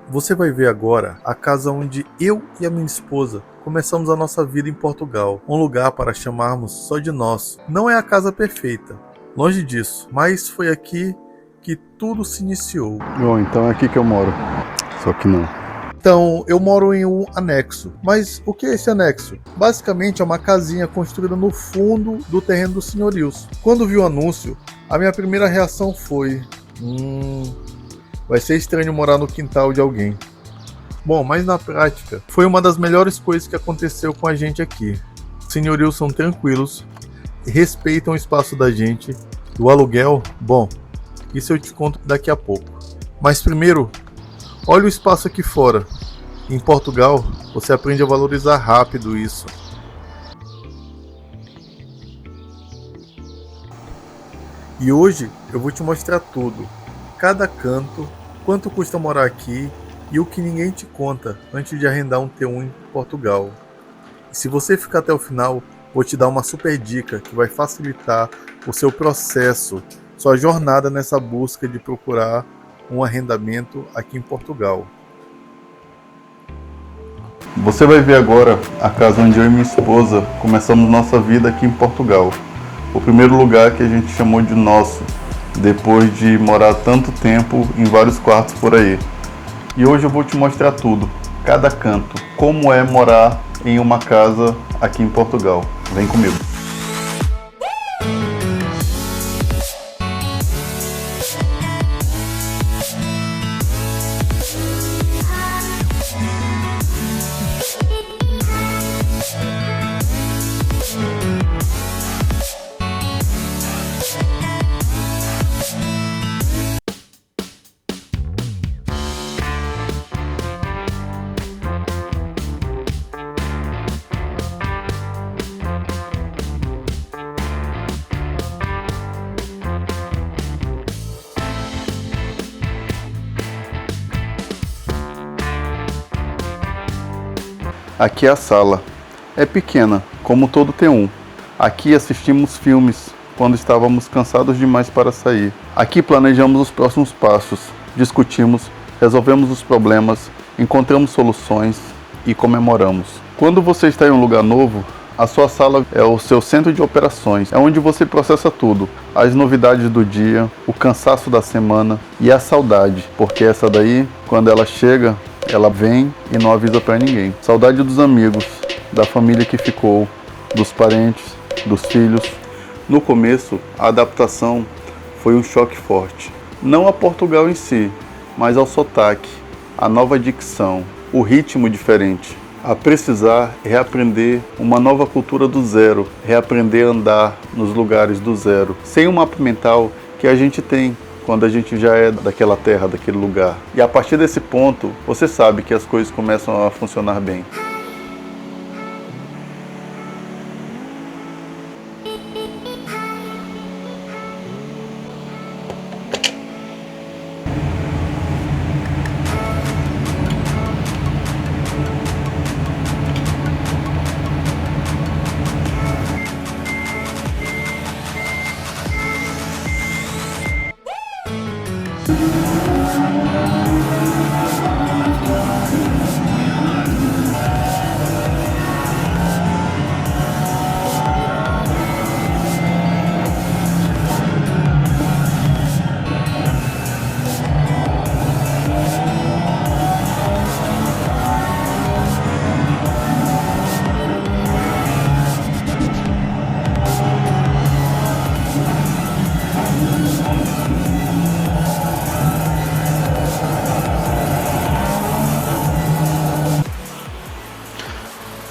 Você vai ver agora a casa onde eu e a minha esposa começamos a nossa vida em Portugal, um lugar para chamarmos só de nosso. Não é a casa perfeita, longe disso, mas foi aqui que tudo se iniciou. Bom, então é aqui que eu moro, só que não. Então, eu moro em um anexo. Mas o que é esse anexo? Basicamente é uma casinha construída no fundo do terreno dos senhorios. Quando vi o anúncio, a minha primeira reação foi... vai ser estranho morar no quintal de alguém. Bom, mas na prática, foi uma das melhores coisas que aconteceu com a gente aqui. Os senhorios são tranquilos, respeitam o espaço da gente. E o aluguel, bom, isso eu te conto daqui a pouco. Mas primeiro, olha o espaço aqui fora. Em Portugal, você aprende a valorizar rápido isso. E hoje eu vou te mostrar tudo. Cada canto, quanto custa morar aqui e o que ninguém te conta antes de arrendar um T1 em Portugal. E se você ficar até o final, vou te dar uma super dica que vai facilitar o seu processo, sua jornada nessa busca de procurar um arrendamento aqui em Portugal. Você vai ver agora a casa onde eu e minha esposa começamos nossa vida aqui em Portugal. O primeiro lugar que a gente chamou de nosso, depois de morar tanto tempo em vários quartos por aí. E hoje eu vou te mostrar tudo, cada canto, como é morar em uma casa aqui em Portugal. Vem comigo. Aqui é a sala. É pequena, como todo T1. Aqui assistimos filmes quando estávamos cansados demais para sair. Aqui planejamos os próximos passos, discutimos, resolvemos os problemas, encontramos soluções e comemoramos. Quando você está em um lugar novo, a sua sala é o seu centro de operações, é onde você processa tudo, as novidades do dia, o cansaço da semana e a saudade, porque essa daí, quando ela chega, ela vem e não avisa pra ninguém. Saudade dos amigos, da família que ficou, dos parentes, dos filhos. No começo, a adaptação foi um choque forte. Não a Portugal em si, mas ao sotaque, a nova dicção, o ritmo diferente. A precisar reaprender uma nova cultura do zero, reaprender a andar nos lugares do zero, sem um mapa mental que a gente tem quando a gente já é daquela terra, daquele lugar. E a partir desse ponto, você sabe que as coisas começam a funcionar bem.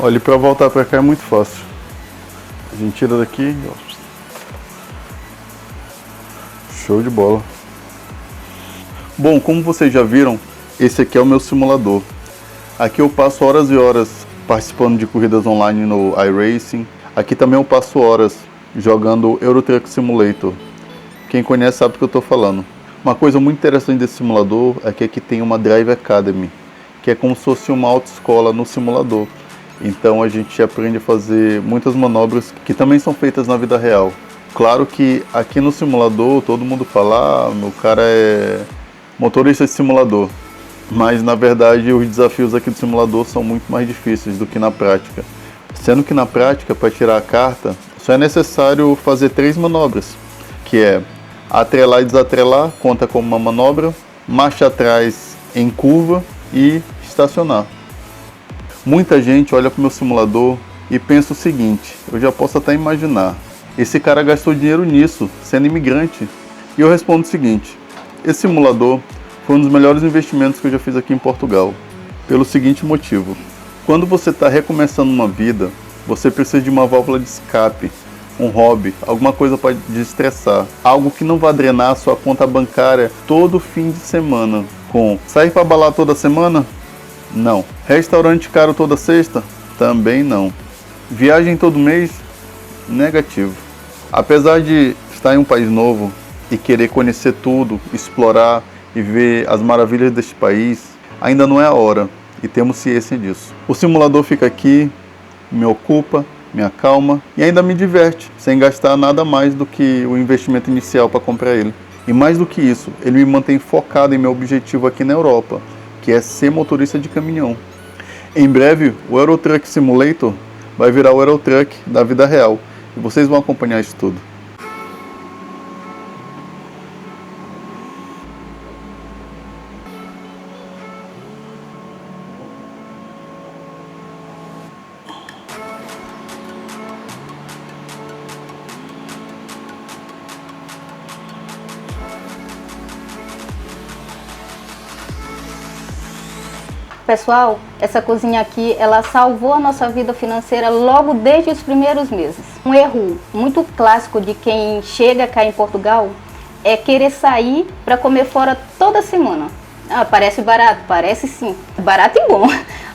Olha, para voltar para cá é muito fácil. A gente tira daqui, ó. Show de bola. Bom, como vocês já viram, esse aqui é o meu simulador. Aqui eu passo horas e horas participando de corridas online no iRacing. Aqui também eu passo horas jogando Euro Truck Simulator. Quem conhece sabe do que eu estou falando. Uma coisa muito interessante desse simulador é que aqui tem uma Drive Academy, que é como se fosse uma autoescola no simulador. Então a gente aprende a fazer muitas manobras que também são feitas na vida real. Claro que aqui no simulador todo mundo fala, o cara é motorista de simulador. mas na verdade os desafios aqui do simulador são muito mais difíceis do que na prática. Sendo que na prática, para tirar a carta, só é necessário fazer 3 manobras, que é atrelar e desatrelar, conta como uma manobra, marcha atrás em curva e estacionar. Muita gente olha para o meu simulador e pensa o seguinte, eu já posso até imaginar, esse cara gastou dinheiro nisso, sendo imigrante. E eu respondo o seguinte, esse simulador foi um dos melhores investimentos que eu já fiz aqui em Portugal, pelo seguinte motivo. Quando você está recomeçando uma vida, você precisa de uma válvula de escape, um hobby, alguma coisa para desestressar, algo que não vai drenar a sua conta bancária todo fim de semana. Com sair para balar toda semana? Não. Restaurante caro toda sexta? Também não. Viagem todo mês? Negativo. Apesar de estar em um país novo e querer conhecer tudo, explorar e ver as maravilhas deste país, ainda não é a hora e temos ciência disso. O simulador fica aqui, me ocupa, me acalma e ainda me diverte, sem gastar nada mais do que o investimento inicial para comprar ele. E mais do que isso, ele me mantém focado em meu objetivo aqui na Europa, que é ser motorista de caminhão. Em breve, o Euro Truck Simulator vai virar o Euro Truck da vida real e vocês vão acompanhar isso tudo. Pessoal, essa cozinha aqui, ela salvou a nossa vida financeira logo desde os primeiros meses. Um erro muito clássico de quem chega cá em Portugal é querer sair para comer fora toda semana. Ah, parece barato, parece sim, barato e bom,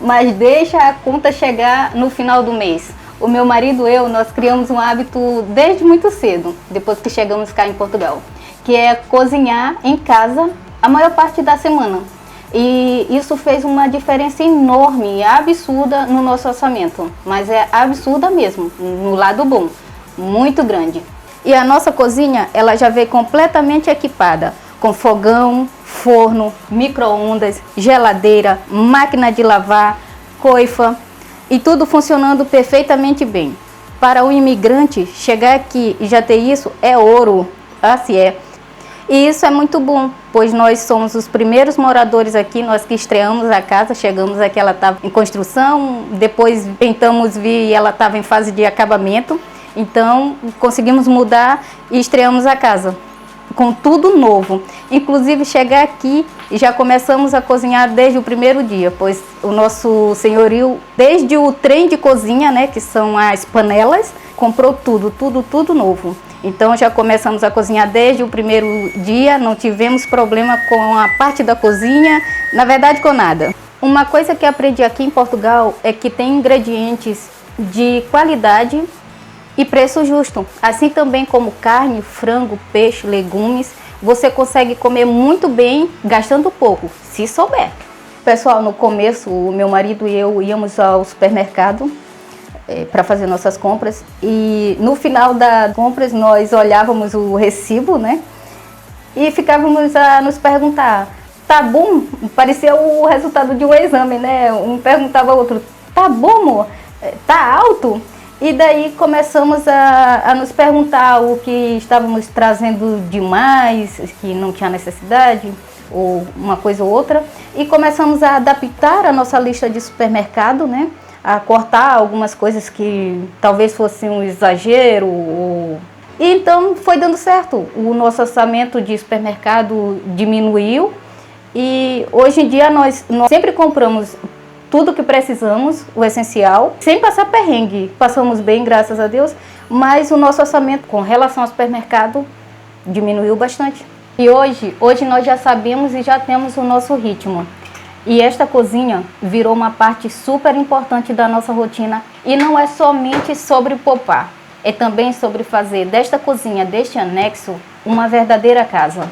mas deixa a conta chegar no final do mês. O meu marido e eu, nós criamos um hábito desde muito cedo, depois que chegamos cá em Portugal, que é cozinhar em casa a maior parte da semana. E isso fez uma diferença enorme, absurda no nosso orçamento, mas é absurda mesmo, no lado bom, muito grande. E a nossa cozinha, ela já veio completamente equipada, com fogão, forno, micro-ondas, geladeira, máquina de lavar, coifa, e tudo funcionando perfeitamente bem. Para o imigrante, chegar aqui e já ter isso é ouro, assim é. E isso é muito bom, pois nós somos os primeiros moradores aqui, nós que estreamos a casa, chegamos aqui, ela estava em construção, depois tentamos vir e ela estava em fase de acabamento, então conseguimos mudar e estreamos a casa, com tudo novo. Inclusive chegar aqui e já começamos a cozinhar desde o primeiro dia, pois o nosso senhorio, desde o trem de cozinha, né, que são as panelas, comprou tudo novo. Então já começamos a cozinhar desde o primeiro dia, não tivemos problema com a parte da cozinha, na verdade com nada. Uma coisa que aprendi aqui em Portugal é que tem ingredientes de qualidade e preço justo. Assim também como carne, frango, peixe, legumes, você consegue comer muito bem gastando pouco, se souber. Pessoal, no começo o meu marido e eu íamos ao supermercado para fazer nossas compras e no final das compras nós olhávamos o recibo, né? E ficávamos a nos perguntar, tá bom? Parecia o resultado de um exame, né? Um perguntava ao outro, tá bom, amor? Tá alto? E daí começamos a nos perguntar o que estávamos trazendo demais, que não tinha necessidade, ou uma coisa ou outra. E começamos a adaptar a nossa lista de supermercado, né? A cortar algumas coisas que talvez fosse um exagero. E então foi dando certo. O nosso orçamento de supermercado diminuiu e hoje em dia nós sempre compramos tudo que precisamos, o essencial, sem passar perrengue. Passamos bem, graças a Deus, mas o nosso orçamento com relação ao supermercado diminuiu bastante. E hoje nós já sabemos e já temos o nosso ritmo. E esta cozinha virou uma parte super importante da nossa rotina e não é somente sobre poupar, é também sobre fazer desta cozinha, deste anexo, uma verdadeira casa.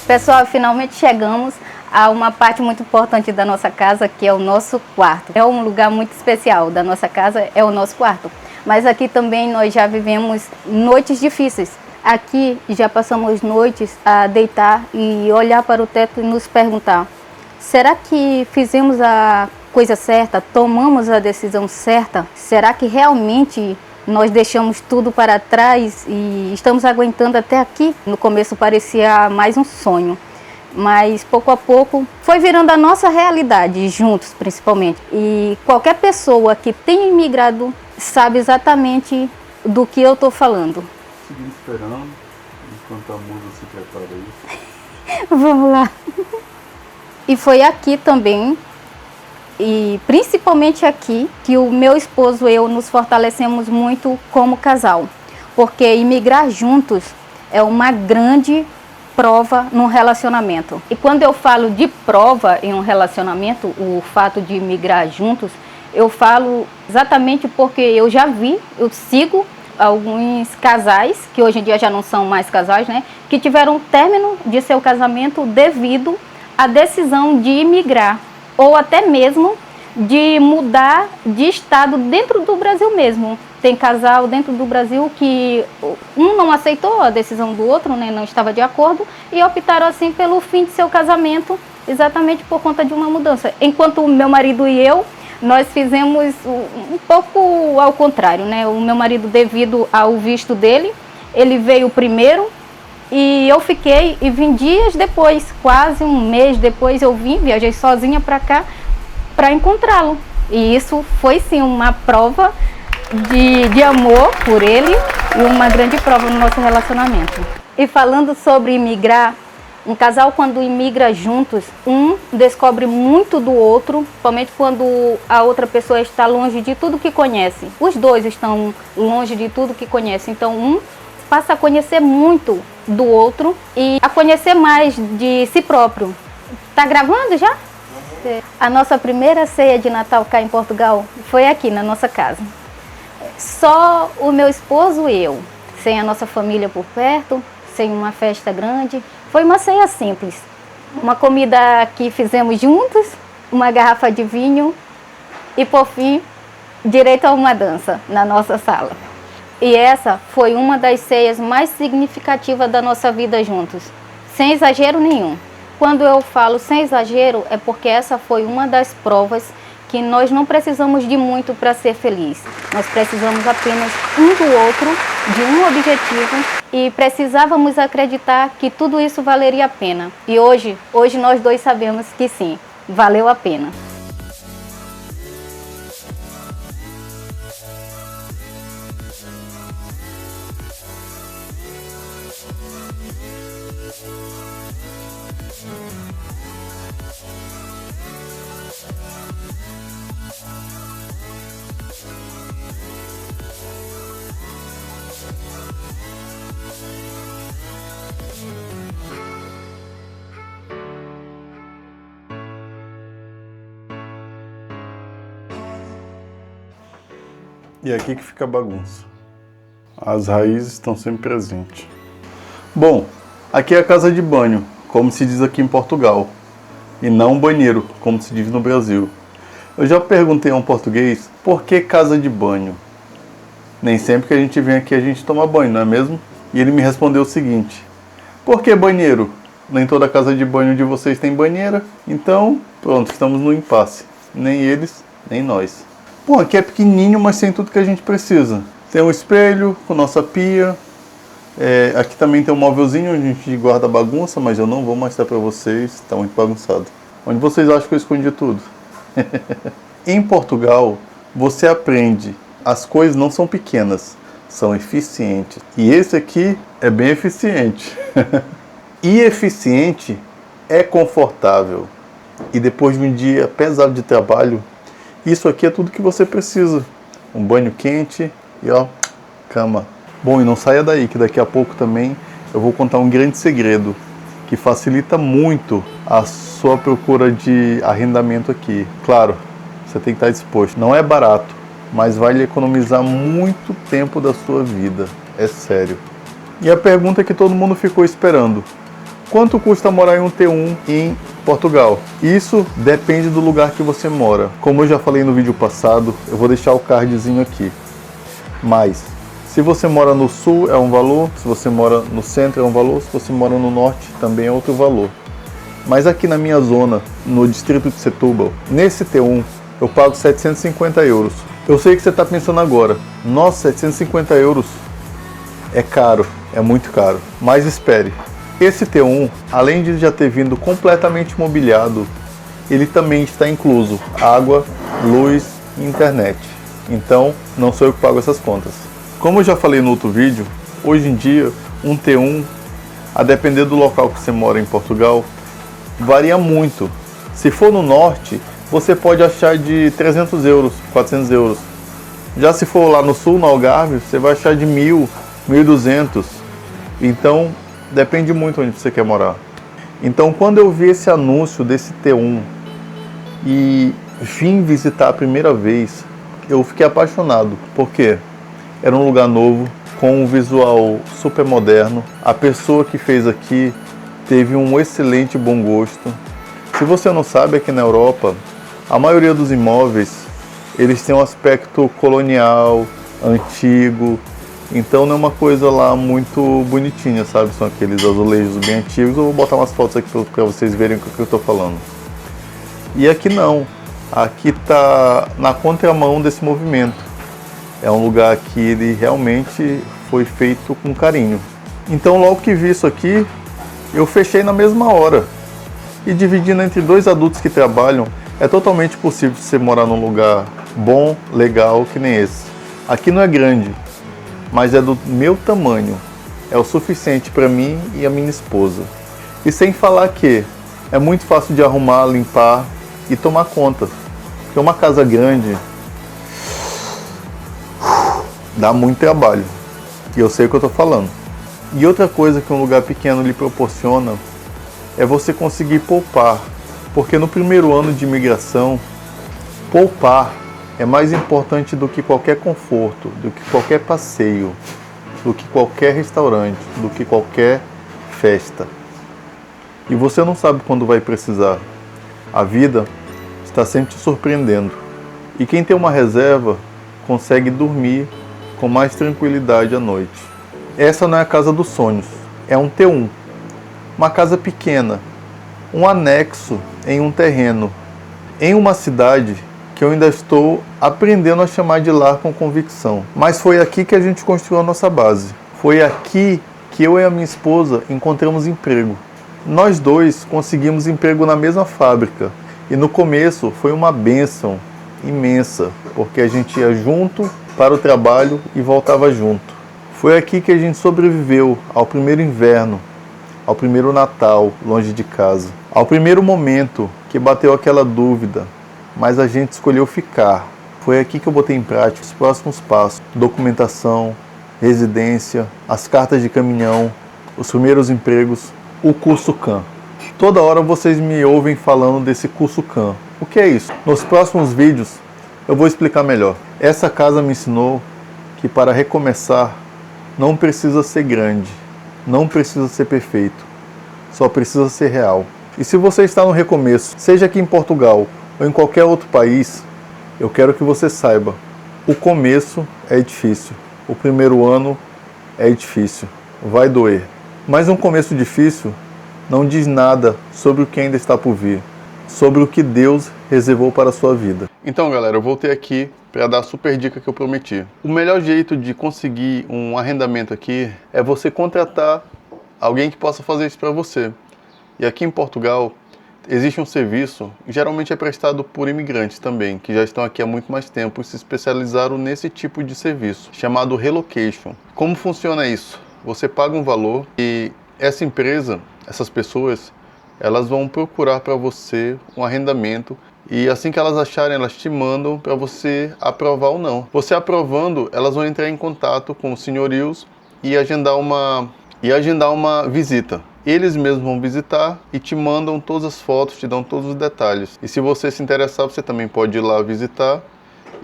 Pessoal, finalmente chegamos a uma parte muito importante da nossa casa, que é o nosso quarto. É um lugar muito especial da nossa casa, é o nosso quarto. Mas aqui também nós já vivemos noites difíceis. Aqui já passamos noites a deitar e olhar para o teto e nos perguntar: será que fizemos a coisa certa? Tomamos a decisão certa? Será que realmente nós deixamos tudo para trás e estamos aguentando até aqui? No começo parecia mais um sonho, mas pouco a pouco foi virando a nossa realidade, juntos principalmente. E qualquer pessoa que tenha imigrado sabe exatamente do que eu estou falando. Seguindo esperando, enquanto a musa se prepara aí. Vamos lá. E foi aqui também, e principalmente aqui, que o meu esposo e eu nos fortalecemos muito como casal. Porque imigrar juntos é uma grande prova num relacionamento. E quando eu falo de prova em um relacionamento, o fato de imigrar juntos, eu falo exatamente porque eu já vi, eu sigo alguns casais, que hoje em dia já não são mais casais, né, que tiveram término de seu casamento devido à decisão de imigrar, ou até mesmo de mudar de estado dentro do Brasil mesmo. Tem casal dentro do Brasil que um não aceitou a decisão do outro, né, não estava de acordo, e optaram assim pelo fim de seu casamento, exatamente por conta de uma mudança. Enquanto o meu marido e eu, nós fizemos um pouco ao contrário, né? O meu marido, devido ao visto dele, ele veio primeiro e eu fiquei e vim dias depois, quase um mês depois eu vim, viajei sozinha para cá para encontrá-lo. E isso foi sim uma prova de amor por ele e uma grande prova no nosso relacionamento. E falando sobre imigrar, um casal quando imigra juntos, um descobre muito do outro, somente quando a outra pessoa está longe de tudo que conhece. Os dois estão longe de tudo que conhece, então um passa a conhecer muito do outro e a conhecer mais de si próprio. Tá gravando já? A nossa primeira ceia de Natal cá em Portugal foi aqui na nossa casa. Só o meu esposo e eu, sem a nossa família por perto, sem uma festa grande. Foi uma ceia simples, uma comida que fizemos juntos, uma garrafa de vinho e, por fim, direito a uma dança na nossa sala. E essa foi uma das ceias mais significativas da nossa vida juntos, sem exagero nenhum. Quando eu falo sem exagero, é porque essa foi uma das provas que nós não precisamos de muito para ser feliz. Nós precisamos apenas um do outro, de um objetivo, e precisávamos acreditar que tudo isso valeria a pena. E hoje nós dois sabemos que sim, valeu a pena. E aqui que fica a bagunça. As raízes estão sempre presentes. Bom, aqui é a casa de banho, como se diz aqui em Portugal, e não banheiro, como se diz no Brasil. Eu já perguntei a um português por que casa de banho. Nem sempre que a gente vem aqui a gente toma banho, não é mesmo? E ele me respondeu o seguinte: por que banheiro? Nem toda casa de banho de vocês tem banheira. Então, pronto, estamos no impasse. Nem eles, nem nós. Bom, aqui é pequenininho, mas tem tudo que a gente precisa. Tem um espelho com nossa pia. Aqui também tem um móvelzinho onde a gente guarda bagunça, mas eu não vou mostrar pra vocês, está muito bagunçado. Onde vocês acham que eu escondi tudo? Em Portugal, você aprende, as coisas não são pequenas, são eficientes. E esse aqui é bem eficiente. E eficiente é confortável. E depois de um dia pesado de trabalho, isso aqui é tudo que você precisa. Um banho quente e ó, cama. Bom, e não saia daí, que daqui a pouco também eu vou contar um grande segredo que facilita muito a sua procura de arrendamento aqui. Claro, você tem que estar disposto. Não é barato, mas vai lhe economizar muito tempo da sua vida. É sério. E a pergunta que todo mundo ficou esperando: Quanto custa morar em um T1 em Portugal? Isso depende do lugar que você mora. Como eu já falei no vídeo passado, eu vou deixar o cardzinho aqui. Mas, se você mora no sul é um valor, se você mora no centro é um valor, se você mora no norte também é outro valor. Mas aqui na minha zona, no distrito de Setúbal, nesse T1, eu pago 750 euros. Eu sei que você está pensando agora, nossa, 750 euros é caro, é muito caro. Mas espere, esse T1, além de já ter vindo completamente mobiliado, ele também está incluso água, luz e internet. Então, não sou eu que pago essas contas. Como eu já falei no outro vídeo, hoje em dia, um T1, a depender do local que você mora em Portugal, varia muito. Se for no norte, você pode achar de 300 euros, 400 euros. Já se for lá no sul, no Algarve, você vai achar de 1.000, 1.200. Então, depende muito onde você quer morar. Então, quando eu vi esse anúncio desse T1 e vim visitar a primeira vez, eu fiquei apaixonado. Por quê? Era um lugar novo, com um visual super moderno. A pessoa que fez aqui teve um excelente bom gosto. Se você não sabe, aqui na Europa, a maioria dos imóveis, eles têm um aspecto colonial, antigo. Então não é uma coisa lá muito bonitinha, sabe? São aqueles azulejos bem antigos. Eu vou botar umas fotos aqui para vocês verem o que eu estou falando. E aqui não. Aqui está na contramão desse movimento. É um lugar que ele realmente foi feito com carinho. Então logo que vi isso aqui, eu fechei na mesma hora. E dividindo entre dois adultos que trabalham, é totalmente possível você morar num lugar bom, legal, que nem esse. Aqui não é grande, mas é do meu tamanho. É o suficiente para mim e a minha esposa. E sem falar que é muito fácil de arrumar, limpar e tomar conta. Porque uma casa grande dá muito trabalho. E eu sei o que eu estou falando. E outra coisa que um lugar pequeno lhe proporciona é você conseguir poupar. Porque no primeiro ano de imigração, poupar é mais importante do que qualquer conforto, do que qualquer passeio, do que qualquer restaurante, do que qualquer festa. E você não sabe quando vai precisar. A vida está sempre te surpreendendo. E quem tem uma reserva consegue dormir com mais tranquilidade à noite. Essa não é a casa dos sonhos, é um T1. Uma casa pequena, um anexo em um terreno, em uma cidade que eu ainda estou aprendendo a chamar de lar com convicção. Mas foi aqui que a gente construiu a nossa base. Foi aqui que eu e a minha esposa encontramos emprego. Nós dois conseguimos emprego na mesma fábrica. E no começo foi uma bênção imensa, porque a gente ia junto para o trabalho e voltava junto. Foi aqui que a gente sobreviveu ao primeiro inverno, ao primeiro Natal longe de casa, ao primeiro momento que bateu aquela dúvida, mas a gente escolheu ficar. Foi aqui que eu botei em prática os próximos passos: documentação, residência, as cartas de caminhão, os primeiros empregos, o curso CAM. Toda hora vocês me ouvem falando desse curso CAM. O que é isso? Nos próximos vídeos eu vou explicar melhor. Essa casa me ensinou que para recomeçar não precisa ser grande, não precisa ser perfeito, só precisa ser real. E se você está no recomeço, seja aqui em Portugal ou em qualquer outro país, eu quero que você saiba, o começo é difícil, o primeiro ano é difícil, vai doer. Mas um começo difícil não diz nada sobre o que ainda está por vir, sobre o que Deus reservou para a sua vida. Então galera, eu voltei aqui para dar a super dica que eu prometi. O melhor jeito de conseguir um arrendamento aqui é você contratar alguém que possa fazer isso para você. E aqui em Portugal existe um serviço, geralmente é prestado por imigrantes também, que já estão aqui há muito mais tempo e se especializaram nesse tipo de serviço, chamado relocation. Como funciona isso? Você paga um valor e essa empresa, essas pessoas, elas vão procurar para você um arrendamento e assim que elas acharem, elas te mandam para você aprovar ou não. Você aprovando, elas vão entrar em contato com os senhorios e agendar uma visita. Eles mesmos vão visitar e te mandam todas as fotos, te dão todos os detalhes. E se você se interessar, você também pode ir lá visitar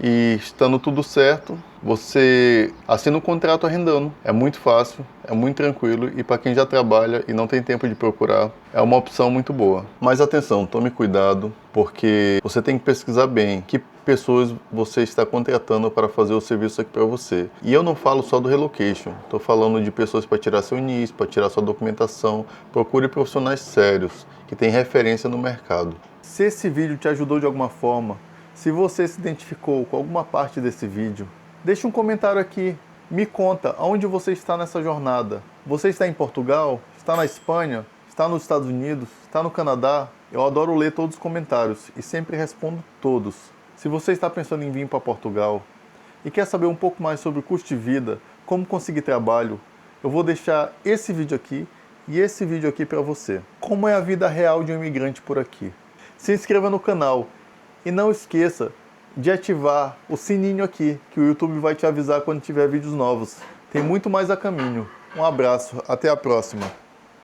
e, estando tudo certo, Você assina um contrato arrendando. É muito fácil, é muito tranquilo e para quem já trabalha e não tem tempo de procurar, é uma opção muito boa. Mas atenção, tome cuidado, porque você tem que pesquisar bem que pessoas você está contratando para fazer o serviço aqui para você. E eu não falo só do relocation, estou falando de pessoas para tirar seu NIS, para tirar sua documentação. Procure profissionais sérios, que têm referência no mercado. Se esse vídeo te ajudou de alguma forma, se você se identificou com alguma parte desse vídeo, deixe um comentário aqui. Me conta aonde você está nessa jornada. Você está em Portugal? Está na Espanha? Está nos Estados Unidos? Está no Canadá? Eu adoro ler todos os comentários e sempre respondo todos. Se você está pensando em vir para Portugal e quer saber um pouco mais sobre o custo de vida, como conseguir trabalho, eu vou deixar esse vídeo aqui e esse vídeo aqui para você. Como é a vida real de um imigrante por aqui. Se inscreva no canal e não esqueça de ativar o sininho aqui, que o YouTube vai te avisar quando tiver vídeos novos. Tem muito mais a caminho. Um abraço, até a próxima.